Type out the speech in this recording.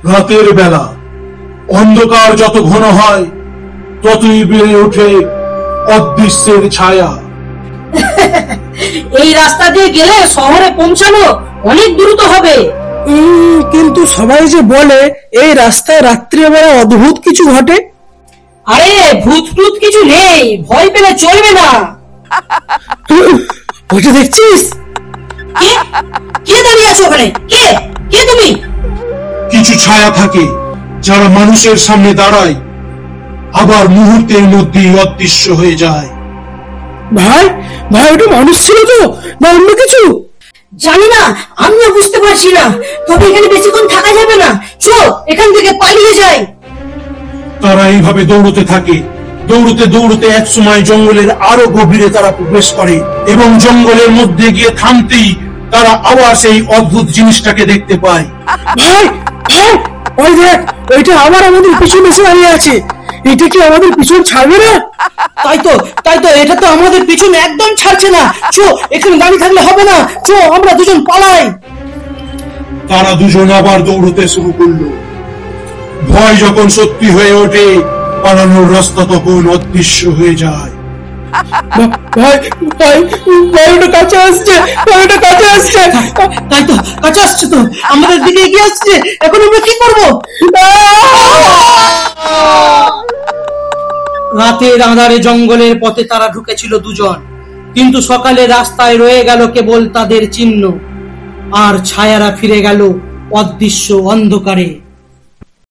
রাতের বেলা অন্ধকার যত ঘন হয় ততই বেড়ে ওঠে অদৃশ্যের ছায়া। এই রাস্তা দিয়ে গেলে শহরে পৌঁছানো অনেক দ্রুত হবে। কিন্তু সবাই যে বলে এই রাস্তায় রাত্রিবেলা অদ্ভুত কিছু ঘটে। আরে ভূত টুত কিছু নেই, ভয় পেলে চলবে না। ওটা দেখছিস? কে কে দাঁড়িয়ে আছো ওখানে? কে কে তুমি? কিছু ছায়া থাকে যারা মানুষের সামনে দাঁড়ায়, আবার মুহূর্তের মধ্যেই অদৃশ্য হয়ে যায়। ভাই ভাই ওটা মানুষ ছিল তো না অন্য কিছু? জানি না, আমিও বুঝতে পারছি না। তবে এখানে বেশিক্ষণ থাকা যাবে না, চল এখান থেকে পালিয়ে যাই। তারা এইভাবে দৌড়তে থাকে। দৌড়তে দৌড়তে এক সময় জঙ্গলের আরো গভীরে তারা প্রবেশ করে এবং জঙ্গলের মধ্যে গিয়ে থামতেই তারা আবার সেই অদ্ভুত জিনিসটাকে দেখতে পায়। ভাই ভাই ওই দেখ, ওইটা আবার আমাদের পিছনে এসে দাঁড়িয়ে আছে। এটা কি আমাদের পিছন ছাড়বে না? তাই তো এটা তো আমাদের পিছনে একদম ছাড়ছে না। চো, এখানে দাঁড়িয়ে থাকলে হবে না, চো আমরা দুজন পালাই। তারা দুজন আবার দৌড়তে শুরু করলো। ভয় যখন সত্যি হয়ে ওঠে, পালানোর রাস্তা তখন অদৃশ্য হয়ে যায়। ভাই ভাই ভাই ওটা কাছে আসছে, ভাই ওটা কাছে আসছে। তাই তো, কাছে আসছে তো, আমাদের দিকে এগিয়ে আসছে। এখন আমরা কি করব? রাতের আঁধারে জঙ্গলের পথে তারা ঢুকেছিল দুজন, কিন্তু সকালে রাস্তায় রয়ে গেল কেবল তাদের চিহ্ন, আর ছায়ারা ফিরে গেল অদৃশ্য অন্ধকারে।